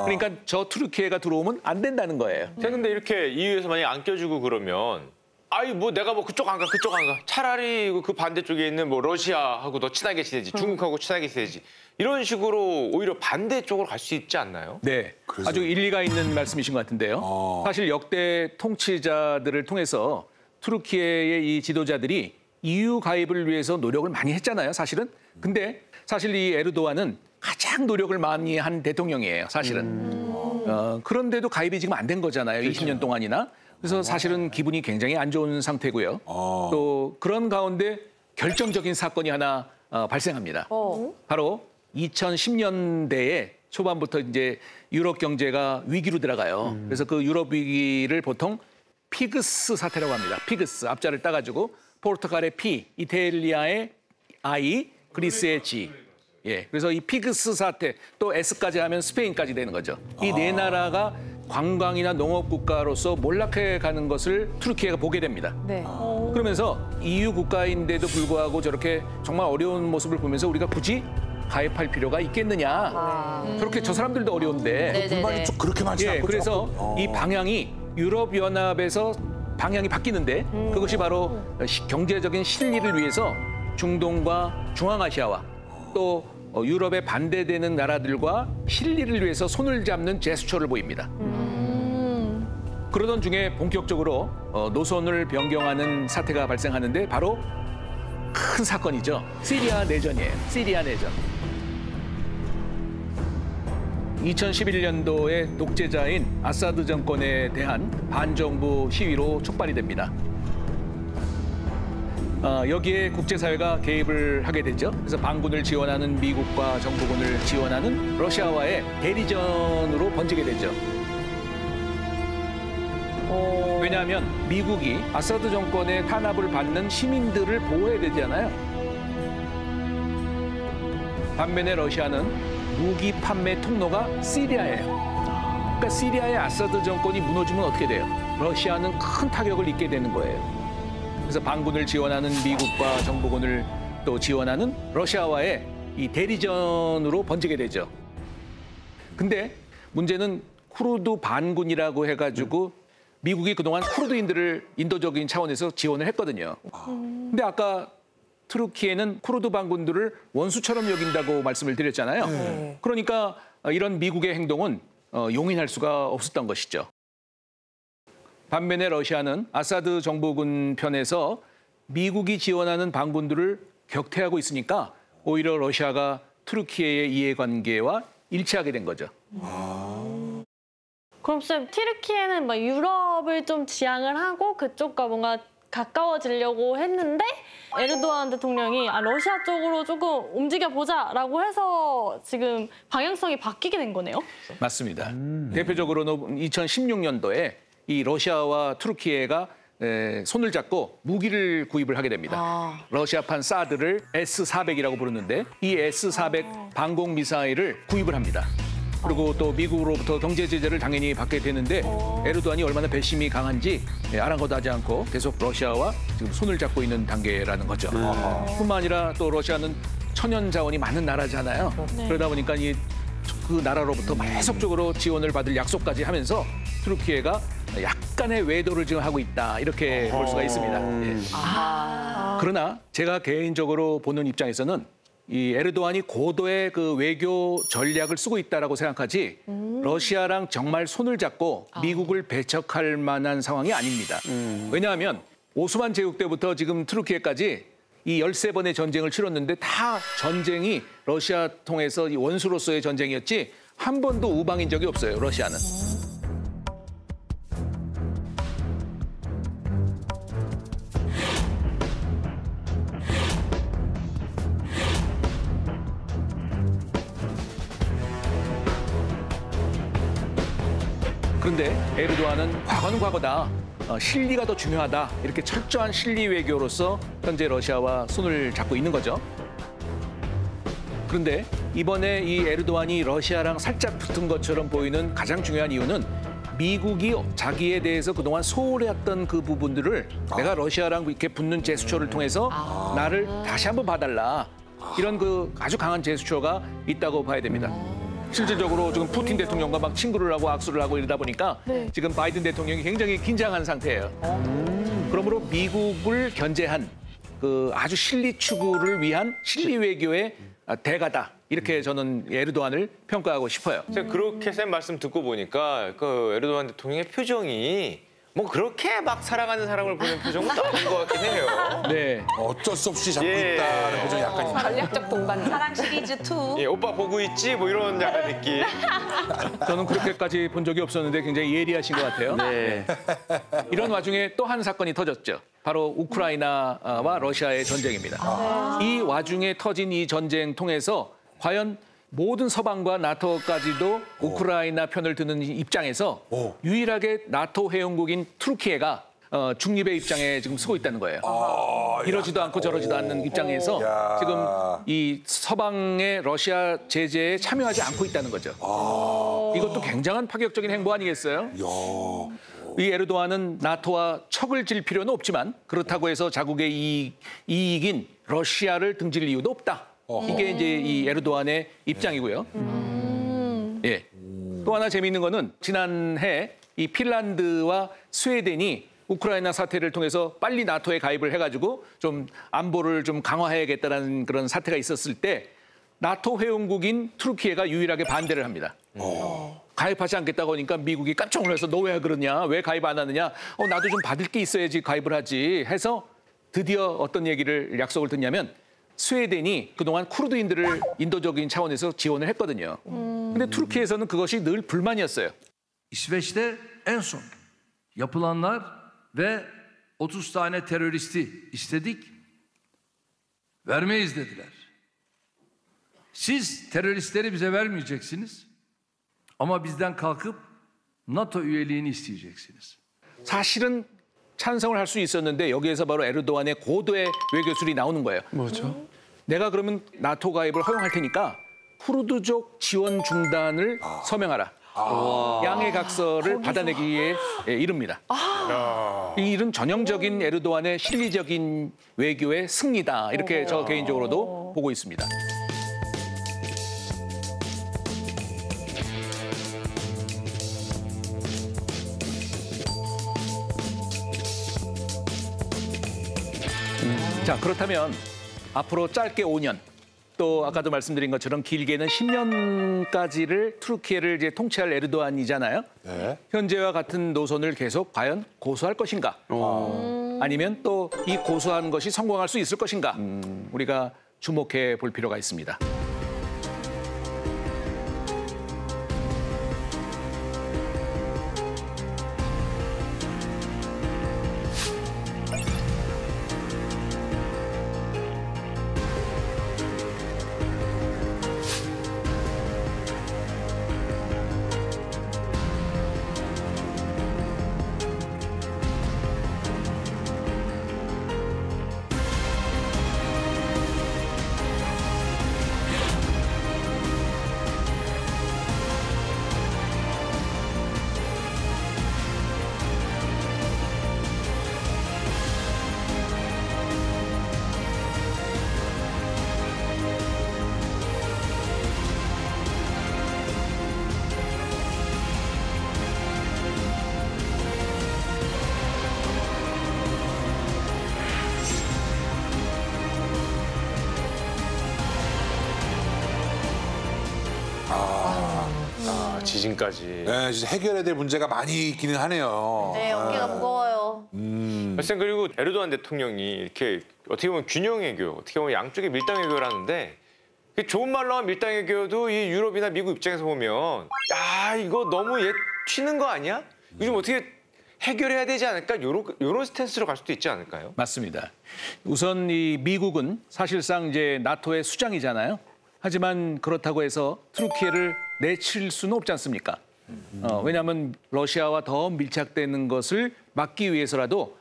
그러니까 저 투르키예가 들어오면 안 된다는 거예요. 근데 이렇게 EU에서 만약 안 껴주고 그러면 아이 뭐 내가 뭐 그쪽 안 가, 그쪽 안 가. 차라리 그 반대쪽에 있는 뭐 러시아하고 더 친하게 지내지, 중국하고 친하게 지내지. 이런 식으로 오히려 반대쪽으로 갈 수 있지 않나요? 네, 아주 일리가 있는 말씀이신 것 같은데요. 사실 역대 통치자들을 통해서 투르키예의 이 지도자들이 EU 가입을 위해서 노력을 많이 했잖아요, 사실은. 근데 사실 이 에르도안은 가장 노력을 많이 한 대통령이에요, 사실은. 그런데도 가입이 지금 안 된 거잖아요, 20년 동안이나. 그래서 사실은 기분이 굉장히 안 좋은 상태고요. 또 그런 가운데 결정적인 사건이 하나 발생합니다. 바로 2010년대에 초반부터 이제 유럽 경제가 위기로 들어가요. 그래서 그 유럽 위기를 보통 피그스 사태라고 합니다. 피그스, 앞자를 따가지고 포르투갈의 P, 이탈리아의 I, 그리스의 G. 예, 그래서 이 피그스 사태, 또 S까지 하면 스페인까지 되는 거죠. 이 네 나라가 관광이나 농업 국가로서 몰락해 가는 것을 투르키예가 보게 됩니다. 네. 그러면서 EU 국가인데도 불구하고 저렇게 정말 어려운 모습을 보면서 우리가 굳이 가입할 필요가 있겠느냐. 저렇게 저 사람들도 어려운데. 불만이 좀 그렇게 많지 않고. 그래서 이 방향이 유럽연합에서 방향이 바뀌는데 그것이 바로 경제적인 실리를 위해서 중동과 중앙아시아와 또 유럽에 반대되는 나라들과 실리를 위해서 손을 잡는 제스처를 보입니다. 그러던 중에 본격적으로 노선을 변경하는 사태가 발생하는데 바로 큰 사건이죠. 시리아 내전이에요. 시리아 내전. 2011년도에 독재자인 아사드 정권에 대한 반정부 시위로 촉발이 됩니다. 여기에 국제사회가 개입을 하게 되죠. 그래서 반군을 지원하는 미국과 정부군을 지원하는 러시아와의 대리전으로 번지게 되죠. 왜냐하면 미국이 아사드 정권의 탄압을 받는 시민들을 보호해야 되잖아요. 반면에 러시아는 무기 판매 통로가 시리아예요. 그러니까 시리아의 아사드 정권이 무너지면 어떻게 돼요? 러시아는 큰 타격을 입게 되는 거예요. 그래서 반군을 지원하는 미국과 정부군을 또 지원하는 러시아와의 이 대리전으로 번지게 되죠. 근데 문제는 쿠르드 반군이라고 해가지고 미국이 그동안 쿠르드인들을 인도적인 차원에서 지원을 했거든요. 근데 아까 투르키예는 쿠르드 반군들을 원수처럼 여긴다고 말씀을 드렸잖아요. 그러니까 이런 미국의 행동은 용인할 수가 없었던 것이죠. 반면에 러시아는 아사드 정부군 편에서 미국이 지원하는 반군들을 격퇴하고 있으니까 오히려 러시아가 투르키예의 이해관계와 일치하게 된 거죠. 그럼 쌤, 튀르키예는 막 유럽을 좀 지향을 하고 그쪽과 뭔가 가까워지려고 했는데 에르도안 대통령이 러시아 쪽으로 조금 움직여보자라고 해서 지금 방향성이 바뀌게 된 거네요? 맞습니다. 대표적으로는 2016년도에 이 러시아와 투르키예가 손을 잡고 무기를 구입을 하게 됩니다. 러시아판 사드를 S-400이라고 부르는데 이 S-400 방공 미사일을 구입을 합니다. 그리고 또 미국으로부터 경제 제재를 당연히 받게 되는데 에르도안이 얼마나 배심이 강한지 아랑곳하지 않고 계속 러시아와 지금 손을 잡고 있는 단계라는 거죠. 뿐만 아니라 또 러시아는 천연 자원이 많은 나라잖아요. 그러다 보니까 이 그 나라로부터 계속적으로 지원을 받을 약속까지 하면서 튀르키예가 약간의 외도를 지금 하고 있다 이렇게 볼 수가 있습니다. 예. 그러나 제가 개인적으로 보는 입장에서는 이 에르도안이 고도의 그 외교 전략을 쓰고 있다라고 생각하지 러시아랑 정말 손을 잡고 미국을 배척할 만한 상황이 아닙니다. 왜냐하면 오스만 제국 때부터 지금 튀르키예까지 이 13번의 전쟁을 치렀는데 다 전쟁이 러시아 통해서 이 원수로서의 전쟁이었지 한 번도 우방인 적이 없어요, 러시아는. 그런데 에르도안은 과거는 과거다. 실리가 더 중요하다. 이렇게 철저한 실리 외교로서 현재 러시아와 손을 잡고 있는 거죠. 그런데 이번에 이 에르도안이 러시아랑 살짝 붙은 것처럼 보이는 가장 중요한 이유는 미국이 자기에 대해서 그동안 소홀했던 그 부분들을 내가 러시아랑 이렇게 붙는 제스처를 통해서 나를 다시 한번 봐달라. 이런 그 아주 강한 제스처가 있다고 봐야 됩니다. 실질적으로 지금 푸틴 대통령과 막 친구를 하고 악수를 하고 이러다 보니까 지금 바이든 대통령이 굉장히 긴장한 상태예요. 그러므로 미국을 견제한 그 아주 실리 추구를 위한 실리 외교의 대가다. 이렇게 저는 에르도안을 평가하고 싶어요. 제가 그렇게 쌤 말씀 듣고 보니까 그 에르도안 대통령의 표정이 뭐 그렇게 막 사랑하는 사람을 보는 표정은 또 아닌 것 같긴 해요. 네. 어쩔 수 없이 잡고 있다는 표정이 약간 있네. 전략적 동반. 사랑 시리즈 2. 예, 오빠 보고 있지? 뭐 이런 약간 느낌. 저는 그렇게까지 본 적이 없었는데 굉장히 예리하신 것 같아요. 네. 이런 와중에 또 한 사건이 터졌죠. 바로 우크라이나와 러시아의 전쟁입니다. 이 와중에 터진 이 전쟁 통해서 과연 모든 서방과 나토까지도 우크라이나 편을 드는 입장에서 유일하게 나토 회원국인 튀르키예가 중립의 입장에 지금 서고 있다는 거예요. 이러지도 않고 저러지도 않는 입장에서 지금 이 서방의 러시아 제재에 참여하지 않고 있다는 거죠. 이것도 굉장한 파격적인 행보 아니겠어요? 이 에르도안은 나토와 척을 질 필요는 없지만 그렇다고 해서 자국의 이익인 러시아를 등질 이유도 없다. 이게 이제 이 에르도안의 입장이고요. 예. 또 하나 재미있는 거는 지난해 이 핀란드와 스웨덴이 우크라이나 사태를 통해서 빨리 나토에 가입을 해가지고 좀 안보를 좀 강화해야겠다는 그런 사태가 있었을 때 나토 회원국인 튀르키예가 유일하게 반대를 합니다. 가입하지 않겠다고 하니까 미국이 깜짝 놀라서 너 왜 그러냐? 왜 가입 안 하느냐? 나도 좀 받을 게 있어야지 가입을 하지 해서 드디어 어떤 얘기를 약속을 듣냐면 스웨덴이 그동안 쿠르드인들을 인도적인 차원에서 지원을 했거든요. 근데 튀르키예에서는 그것이 늘 불만이었어요. İsveç'te en son yapılanlar ve 30 tane teröristi istedik. Vermeyiz dediler. Siz teröristleri bize vermeyeceksiniz. Ama bizden kalkıp NATO üyeliğini isteyeceksiniz. 사실은 찬성을 할 수 있었는데 여기에서 바로 에르도안의 고도의 외교술이 나오는 거예요. 뭐죠? 내가 그러면 나토 가입을 허용할 테니까 쿠르드족 지원 중단을 서명하라. 양해 각서를 받아내기에 이릅니다. 이 일은 전형적인 에르도안의 실리적인 외교의 승리다. 이렇게 저 개인적으로도 보고 있습니다. 자, 그렇다면 앞으로 짧게 5년, 또 아까도 말씀드린 것처럼 길게는 10년까지를 튀르키예를 이제 통치할 에르도안이잖아요. 네. 현재와 같은 노선을 계속 과연 고수할 것인가? 아니면 또 이 고수한 것이 성공할 수 있을 것인가? 우리가 주목해 볼 필요가 있습니다. 지진까지. 네, 진짜 해결해야 될 문제가 많이 있기는 하네요. 네, 어깨가 무거워요. 쌤 그리고 에르도안 대통령이 이렇게 어떻게 보면 균형외교, 어떻게 보면 양쪽의 밀당외교를 하는데 좋은 말로 하면 밀당외교도 이 유럽이나 미국 입장에서 보면 야 이거 너무 얘 튀는 거 아니야? 요즘 어떻게 해결해야 되지 않을까? 요런 스탠스로 갈 수도 있지 않을까요? 맞습니다. 우선 이 미국은 사실상 이제 나토의 수장이잖아요. 하지만 그렇다고 해서 트루키에를 내칠 수는 없지 않습니까? 왜냐하면 러시아와 더 밀착되는 것을 막기 위해서라도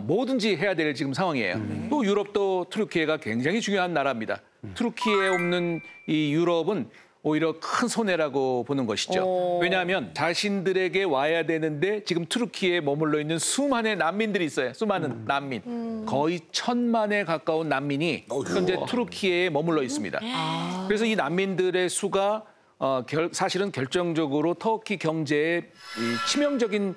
뭐든지 해야 될 지금 상황이에요. 또 유럽도 트루키에가 굉장히 중요한 나라입니다. 트루키에 없는 이 유럽은 오히려 큰 손해라고 보는 것이죠. 왜냐하면 자신들에게 와야 되는데 지금 트루키에 머물러 있는 수많은 난민들이 있어요. 수많은 난민. 거의 1,000만에 가까운 난민이 현재 트루키에 머물러 있습니다. 그래서 이 난민들의 수가 사실은 결정적으로 터키 경제에 치명적인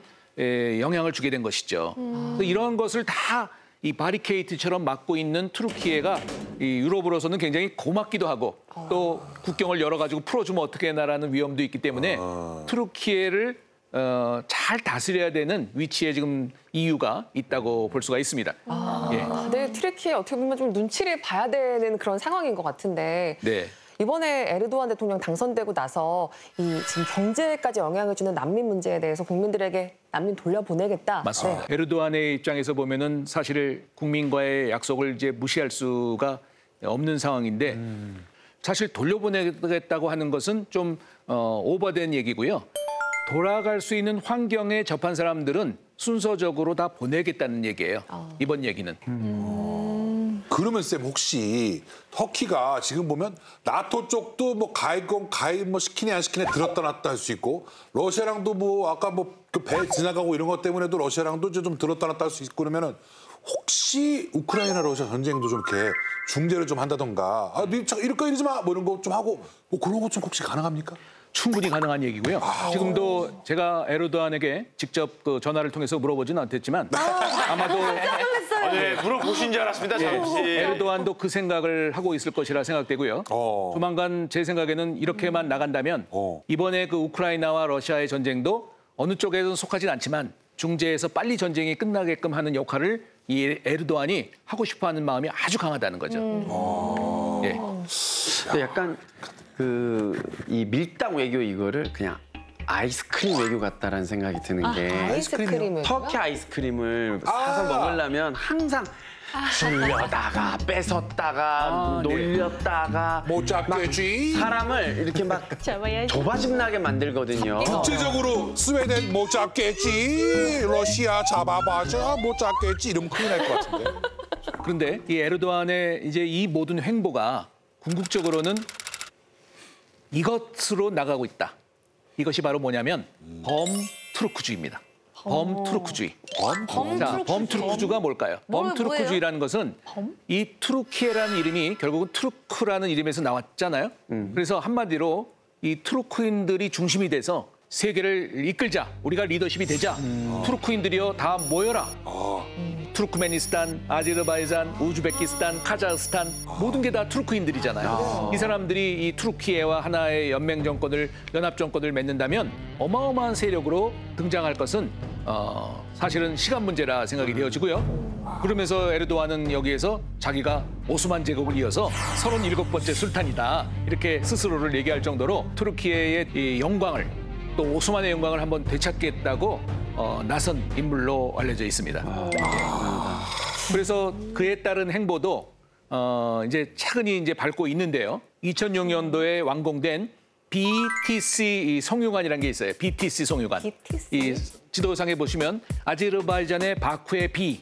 영향을 주게 된 것이죠. 이런 것을 다 이 바리케이트처럼 막고 있는 트루키에가 이 유럽으로서는 굉장히 고맙기도 하고 또 국경을 열어가지고 풀어주면 어떻게나라는 위험도 있기 때문에 트루키에를 잘 다스려야 되는 위치에 지금 EU가 있다고 볼 수가 있습니다. 네, 트루키에 어떻게 보면 좀 눈치를 봐야 되는 그런 상황인 것 같은데. 네. 이번에 에르도안 대통령 당선되고 나서 이 지금 경제까지 영향을 주는 난민 문제에 대해서 국민들에게 난민 돌려보내겠다. 맞습니다. 에르도안의 입장에서 보면은 사실 국민과의 약속을 이제 무시할 수가 없는 상황인데 사실 돌려보내겠다고 하는 것은 좀 오버된 얘기고요. 돌아갈 수 있는 환경에 접한 사람들은 순서적으로 다 보내겠다는 얘기예요. 이번 얘기는. 그러면 쌤 혹시 터키가 지금 보면 나토 쪽도 뭐 가입 뭐 시키냐 안 시키냐 들었다 놨다 할 수 있고 러시아랑도 뭐 아까 뭐 그 배 지나가고 이런 것 때문에도 러시아랑도 좀 들었다 놨다 할 수 있고 그러면은 혹시 우크라이나 러시아 전쟁도 좀 이렇게 중재를 좀 한다던가 이럴 거 이러지 마 뭐 이런 거 좀 하고 뭐 그런 거 좀 혹시 가능합니까? 충분히 가능한 얘기고요. 지금도 제가 에르도안에게 직접 그 전화를 통해서 물어보지는 않았지만 아마도 네, 물어보신 줄 알았습니다, 잠시. 에르도안도 그 생각을 하고 있을 것이라 생각되고요. 조만간 제 생각에는 이렇게만 나간다면 이번에 그 우크라이나와 러시아의 전쟁도 어느 쪽에는 속하진 않지만 중재에서 빨리 전쟁이 끝나게끔 하는 역할을 이 에르도안이 하고 싶어하는 마음이 아주 강하다는 거죠. 예. 약간 이 밀당 외교 이거를 그냥 아이스크림 외교 같다라는 생각이 드는 게 아이스크림을 터키 아이스크림을 사서 먹으려면 항상 줄려다가 뺏었다가 놀렸다가 못 잡겠지. 사람을 이렇게 막 조바심나게 만들거든요. 국제적으로 스웨덴 못 잡겠지. 러시아 잡아봐자 못 잡겠지. 이러면 큰일 날 것 같은데. 그런데 이 에르도안의 이제 이 모든 행보가 궁극적으로는 이것으로 나가고 있다. 이것이 바로 뭐냐면 범투르크주의입니다. 범투르크주의. 범투르크주의가 뭘까요? 범투르크주의라는 것은 이 투르키에라는 이름이 결국은 투르크라는 이름에서 나왔잖아요. 그래서 한마디로 이 투르크인들이 중심이 돼서 세계를 이끌자. 우리가 리더십이 되자. 투르크인들이여 다 모여라. 투르크메니스탄, 아제르바이잔, 우즈베키스탄, 카자흐스탄 모든 게 다 투르크인들이잖아요. 이 사람들이 이 투르키예와 하나의 연맹 정권을 연합 정권을 맺는다면 어마어마한 세력으로 등장할 것은 사실은 시간 문제라 생각이 되어지고요. 그러면서 에르도안은 여기에서 자기가 오스만 제국을 이어서 37번째 술탄이다. 이렇게 스스로를 얘기할 정도로 투르키예의 이 영광을 또 오스만의 영광을 한번 되찾겠다고 나선 인물로 알려져 있습니다. 그래서 그에 따른 행보도 이제 차근히 이제 밟고 있는데요. 2006년도에 완공된 BTC 송유관이라는 게 있어요. BTC 송유관. 이 지도상에 보시면 아제르바이잔의 바쿠의 B,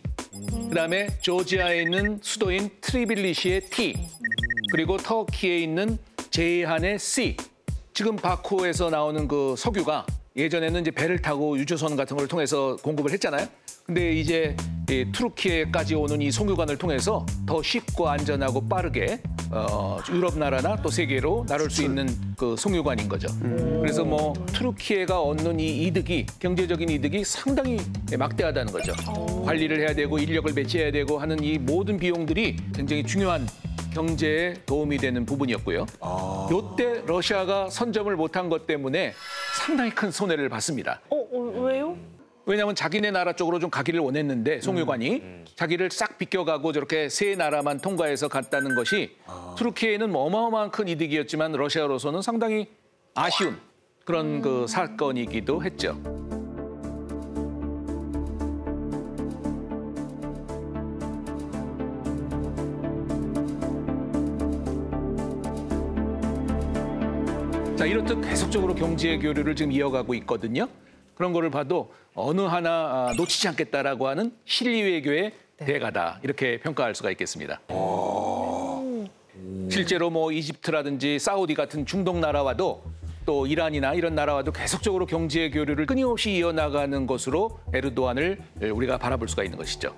그다음에 조지아에 있는 수도인 트리빌리시의 T, 그리고 터키에 있는 제이한의 C. 지금 바쿠에서 나오는 그 석유가 예전에는 이제 배를 타고 유조선 같은 걸 통해서 공급을 했잖아요. 근데 이제 투르키에까지 오는 이 송유관을 통해서 더 쉽고 안전하고 빠르게 유럽 나라나 또 세계로 나를 수 있는 그 송유관인 거죠. 그래서 뭐 투르키에가 얻는 이 이득이 경제적인 이득이 상당히 막대하다는 거죠. 관리를 해야 되고 인력을 배치해야 되고 하는 이 모든 비용들이 굉장히 중요한 경제에 도움이 되는 부분이었고요. 이때 러시아가 선점을 못한 것 때문에 상당히 큰 손해를 봤습니다. 왜요? 왜냐하면 자기네 나라 쪽으로 좀 가기를 원했는데 송유관이 자기를 싹 비껴가고 저렇게 세 나라만 통과해서 갔다는 것이 투르키에는 어마어마한 큰 이득이었지만 러시아로서는 상당히 아쉬운 그런 그 사건이기도 했죠. 자, 이렇듯 계속적으로 경제 교류를 지금 이어가고 있거든요. 그런 거를 봐도 어느 하나 놓치지 않겠다라고 하는 실리 외교의 대가다 이렇게 평가할 수가 있겠습니다. 실제로 뭐 이집트라든지 사우디 같은 중동 나라와도 또 이란이나 이런 나라와도 계속적으로 경제 교류를 끊임없이 이어나가는 것으로 에르도안을 우리가 바라볼 수가 있는 것이죠.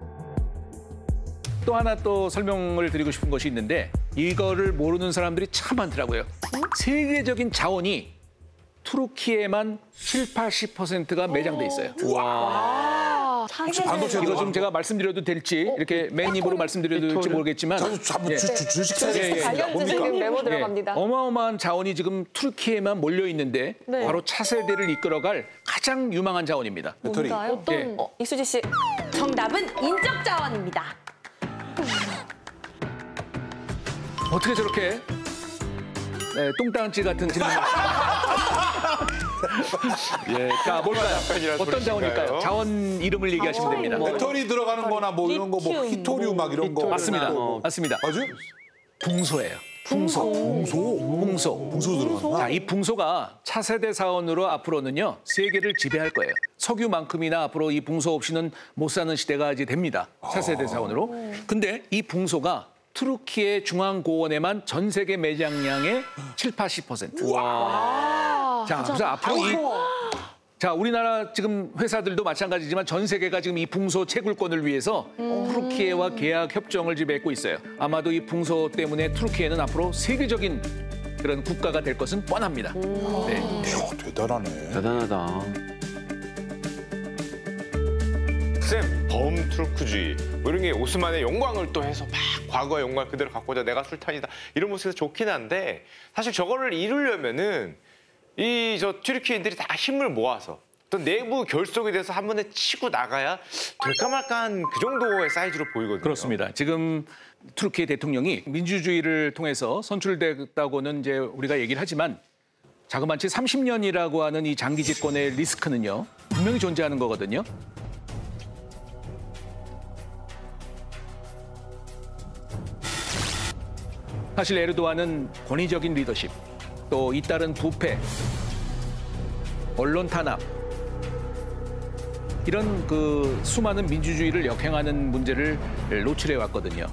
또 하나 또 설명을 드리고 싶은 것이 있는데 이거를 모르는 사람들이 참 많더라고요. 세계적인 자원이 투르키에만 70~80%가 매장돼 있어요. 와. 이거 좀 제가 말씀드려도 될지 이렇게 맨입으로 말씀드려도 될지 모르겠지만 주식 사세요. 뭡니까? 메모 들어갑니다. 어마어마한 자원이 지금 투르키에만 몰려 있는데 바로 차세대를 이끌어갈 가장 유망한 자원입니다. 뭔가요? 어떤 이수지 씨. 정답은 인적 자원입니다. 어떻게 저렇게 똥땅지 같은 질문. 예, 자 뭘까요? 어떤 자원일까요? 자원 이름을 얘기하시면 됩니다. 배터리 들어가는 거나 뭐 이런 거 뭐 히토류 막 이런 거. 맞습니다. 맞습니다. 맞아요? 붕소예요. 붕소 들어가나? 자, 이 붕소가 차세대 사원으로 앞으로는요 세계를 지배할 거예요. 석유만큼이나 앞으로 이 붕소 없이는 못 사는 시대가 이제 됩니다. 차세대 사원으로. 근데 이 붕소가 투르키의 중앙고원에만 전 세계 매장량의 7~80%. 와. 자, 그래서 앞으로 자, 우리나라 지금 회사들도 마찬가지지만 전 세계가 지금 이 붕소 채굴권을 위해서 투르키예와 계약 협정을 지금 맺고 있어요. 아마도 이 붕소 때문에 투르키예는 앞으로 세계적인 그런 국가가 될 것은 뻔합니다. 네. 이야, 대단하네. 대단하다. 쌤, 범투르크주의 뭐 이런 게 오스만의 영광을 또 해서 막 과거의 영광을 그대로 갖고 오자 내가 술탄이다 이런 모습에서 좋긴 한데 사실 저거를 이루려면은 이 저 튀르키예인들이 다 힘을 모아서 어떤 내부 결속에 대해서 한 번에 치고 나가야 될까 말까한 그 정도의 사이즈로 보이거든요. 그렇습니다. 지금 투르키예 대통령이 민주주의를 통해서 선출됐다고는 이제 우리가 얘기를 하지만 자그마치 30년이라고 하는 이 장기 집권의 리스크는요 분명히 존재하는 거거든요. 사실 에르도안은 권위적인 리더십, 또 잇따른 부패, 언론 탄압 이런 그 수많은 민주주의를 역행하는 문제를 노출해 왔거든요.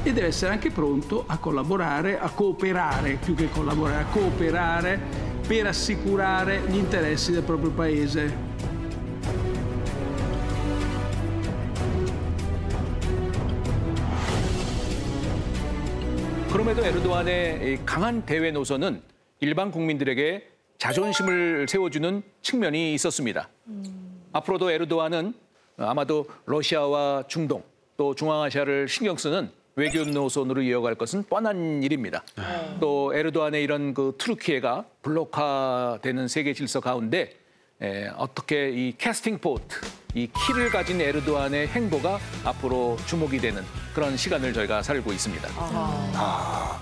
E deve essere anche pronto a collaborare, a cooperare, più che collaborare, a cooperare per assicurare gli interessi del proprio paese. 그럼에도 에르도안의 강한 대외 노선은 일반 국민들에게 자존심을 세워주는 측면이 있었습니다. 앞으로도 에르도안은 아마도 러시아와 중동 또 중앙아시아를 신경 쓰는 외교 노선으로 이어갈 것은 뻔한 일입니다. 또 에르도안의 이런 그 투르키예가 블록화되는 세계 질서 가운데 어떻게 이 캐스팅 포트, 이 키를 가진 에르도안의 행보가 앞으로 주목이 되는 그런 시간을 저희가 살고 있습니다.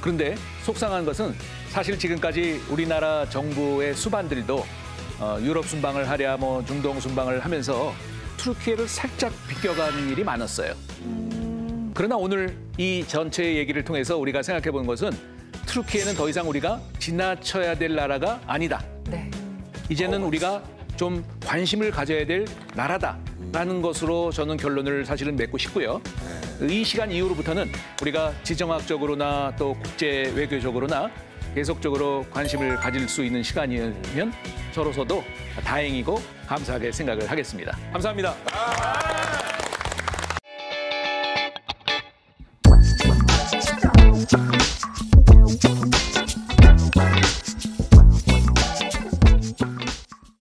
그런데 속상한 것은 사실 지금까지 우리나라 정부의 수반들도 유럽 순방을 하랴 뭐 중동 순방을 하면서 투르키예를 살짝 비껴간 일이 많았어요. 그러나 오늘 이 전체 얘기를 통해서 우리가 생각해 보는 것은 투르키예는 더 이상 우리가 지나쳐야 될 나라가 아니다. 네. 이제는 우리가 좀 관심을 가져야 될 나라다라는 것으로 저는 결론을 사실은 맺고 싶고요. 이 시간 이후로부터는 우리가 지정학적으로나 또 국제 외교적으로나 계속적으로 관심을 가질 수 있는 시간이면 저로서도 다행이고 감사하게 생각을 하겠습니다. 감사합니다.